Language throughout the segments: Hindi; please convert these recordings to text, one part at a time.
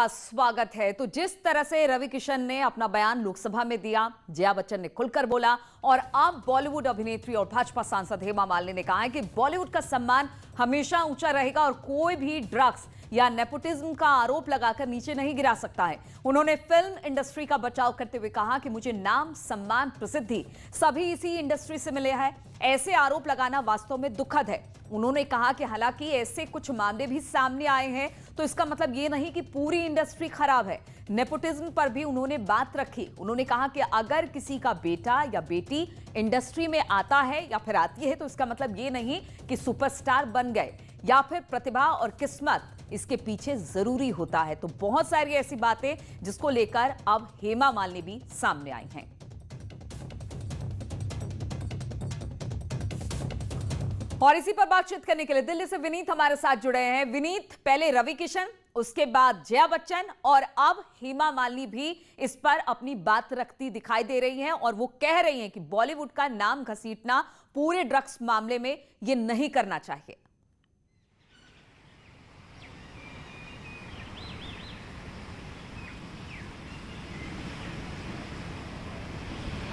स्वागत है। तो जिस तरह से रवि किशन ने अपना बयान लोकसभा में दिया, जया बच्चन ने खुलकर बोला और अब बॉलीवुड अभिनेत्री और भाजपा सांसद हेमा मालिनी ने कहा है कि बॉलीवुड का सम्मान हमेशा ऊंचा रहेगा और कोई भी ड्रग्स या नेपोटिज्म का आरोप लगाकर नीचे नहीं गिरा सकता है। उन्होंने फिल्म इंडस्ट्री का बचाव करते हुए कहा कि मुझे नाम, सम्मान, प्रसिद्धि सभी इसी इंडस्ट्री से मिले हैं। ऐसे आरोप लगाना वास्तव में दुखद है। उन्होंने कहा कि हालांकि ऐसे कुछ मामले भी सामने आए हैं तो इसका मतलब ये नहीं कि पूरी इंडस्ट्री खराब है। नेपोटिज्म पर भी उन्होंने बात रखी। उन्होंने कहा कि अगर किसी का बेटा या बेटी इंडस्ट्री में आता है या फिर आती है तो इसका मतलब ये नहीं कि सुपरस्टार बन गए या फिर प्रतिभा और किस्मत इसके पीछे जरूरी होता है। तो बहुत सारी ऐसी बातें जिसको लेकर अब हेमा मालिनी भी सामने आई हैं। और इसी पर बातचीत करने के लिए दिल्ली से विनीत हमारे साथ जुड़े हैं। विनीत, पहले रवि किशन, उसके बाद जया बच्चन और अब हेमा मालिनी भी इस पर अपनी बात रखती दिखाई दे रही हैं और वो कह रही हैं कि बॉलीवुड का नाम घसीटना पूरे ड्रग्स मामले में ये नहीं करना चाहिए।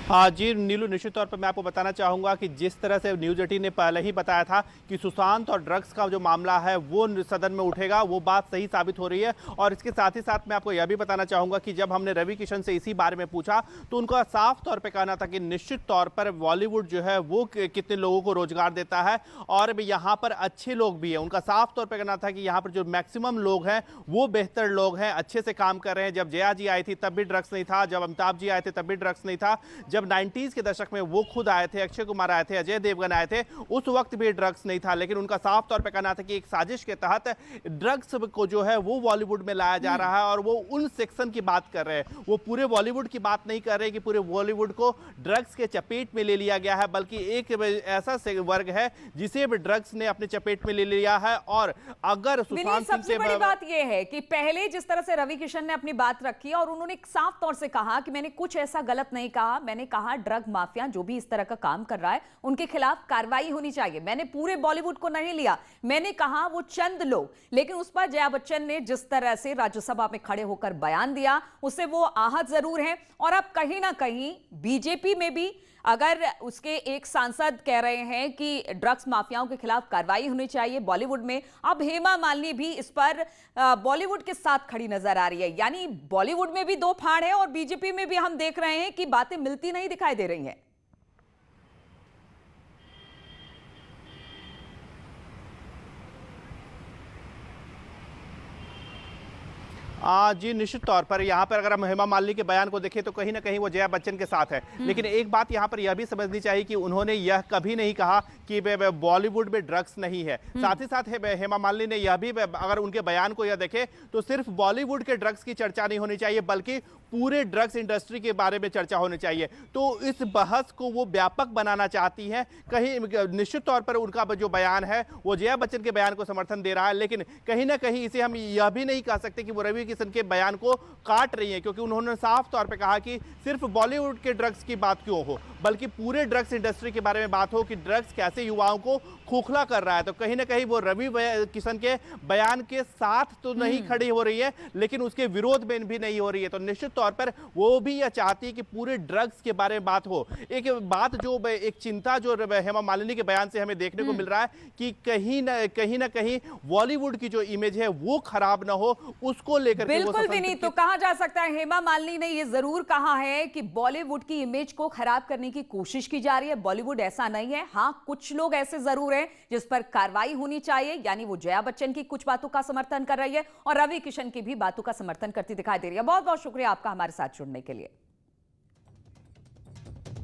हाँ जी नीलू, निश्चित तौर पर मैं आपको बताना चाहूँगा कि जिस तरह से न्यूज़ 18 ने पहले ही बताया था कि सुशांत और ड्रग्स का जो मामला है वो सदन में उठेगा, वो बात सही साबित हो रही है। और इसके साथ ही साथ मैं आपको यह भी बताना चाहूँगा कि जब हमने रवि किशन से इसी बारे में पूछा तो उनका साफ तौर पर कहना था कि निश्चित तौर पर बॉलीवुड जो है वो कितने लोगों को रोजगार देता है और यहाँ पर अच्छे लोग भी हैं। उनका साफ तौर पर कहना था कि यहाँ पर जो मैक्सिमम लोग हैं वो बेहतर लोग हैं, अच्छे से काम कर रहे हैं। जब जया जी आई थी तब भी ड्रग्स नहीं था, जब अमिताभ जी आए थे तब भी ड्रग्स नहीं था, जब 90s के दशक में वो खुद आए थे, अक्षय कुमार आए थे, अजय देवगन आए थे, उस वक्त भी ड्रग्स नहीं था। लेकिन उनका साफ तौर पे कहना था कि एक साजिश के तहत ड्रग्स को जो है वो बॉलीवुड में लाया जा रहा है और वो उन सेक्शन की बात कर रहे हैं। वो पूरे बॉलीवुड की बात नहीं कर रहे कि पूरे बॉलीवुड को ड्रग्स के चपेट में ले लिया गया है, बल्कि एक ऐसा वर्ग है जिसे भी ड्रग्स ने अपने चपेट में ले लिया है। और अगर सुशांत सिंह सबसे बड़ी बात यह है कि पहले जिस तरह से रवि किशन ने अपनी बात रखी और उन्होंने साफ तौर से कहा कि मैंने कुछ ऐसा गलत नहीं कहा, मैंने कहा ड्रग माफिया जो भी इस तरह का काम कर रहा है उनके खिलाफ कार्रवाई होनी चाहिए। मैंने पूरे बॉलीवुड को नहीं लिया, मैंने कहा वो चंद लोग। लेकिन उस पर जया बच्चन ने जिस तरह से राज्यसभा में खड़े होकर बयान दिया उससे वो आहत जरूर हैं। और अब कहीं ना कहीं बीजेपी में भी अगर उसके एक सांसद कह रहे हैं कि ड्रग्स माफियाओं के खिलाफ कार्रवाई होनी चाहिए बॉलीवुड में, अब हेमा मालिनी भी इस पर बॉलीवुड के साथ खड़ी नजर आ रही है। यानी बॉलीवुड में भी दो फाड़ है और बीजेपी में भी हम देख रहे हैं कि बातें मिलती नहीं दिखाई दे रही हैं। जी निश्चित तौर पर यहाँ पर अगर हम हेमा मालिनी के बयान को देखें तो कहीं ना कहीं वो जया बच्चन के साथ है। लेकिन एक बात यहाँ पर यह भी समझनी चाहिए कि उन्होंने यह कभी नहीं कहा कि बॉलीवुड में ड्रग्स नहीं है। साथ ही साथ हेमा मालिनी ने यह भी, अगर उनके बयान को यह देखें तो सिर्फ बॉलीवुड के ड्रग्स की चर्चा नहीं होनी चाहिए बल्कि पूरे ड्रग्स इंडस्ट्री के बारे में चर्चा होनी चाहिए। तो इस बहस को वो व्यापक बनाना चाहती हैं। कहीं निश्चित तौर पर उनका जो बयान है वो जया बच्चन के बयान को समर्थन दे रहा है, लेकिन कहीं ना कहीं इसे हम यह भी नहीं कह सकते कि वो रवि किशन के बयान को काट रही है, क्योंकि उन्होंने साफ तौर पे कहा कि सिर्फ बॉलीवुड के ड्रग्स की बात क्यों हो, बल्कि पूरे ड्रग्स इंडस्ट्री के बारे में बात हो कि ड्रग्स कैसे युवाओं को खोखला कर रहा है। तो कहीं ना कहीं वो रवि किशन के बयान के साथ तो नहीं खड़ी हो रही है, लेकिन उसके विरोध में भी नहीं हो रही है। तो निश्चित तौर पर वो भी यह चाहती है कि पूरे ड्रग्स के बारे में बात हो। एक बात जो एक चिंता जो हेमा मालिनी के बयान से हमें देखने को मिल रहा है कि कहीं ना कहीं बॉलीवुड की जो इमेज है वो खराब ना हो, उसको लेकर बिल्कुल विनीत, तो कहा जा सकता है हेमा मालिनी ने यह जरूर कहा है कि बॉलीवुड की इमेज को खराब करने की कोशिश की जा रही है। बॉलीवुड ऐसा नहीं है। हाँ, कुछ लोग ऐसे जरूर हैं जिस पर कार्रवाई होनी चाहिए, यानी वो जया बच्चन की कुछ बातों का समर्थन कर रही है और रवि किशन की भी बातों का समर्थन करती दिखाई दे रही है। बहुत बहुत शुक्रिया आपका हमारे साथ जुड़ने के लिए।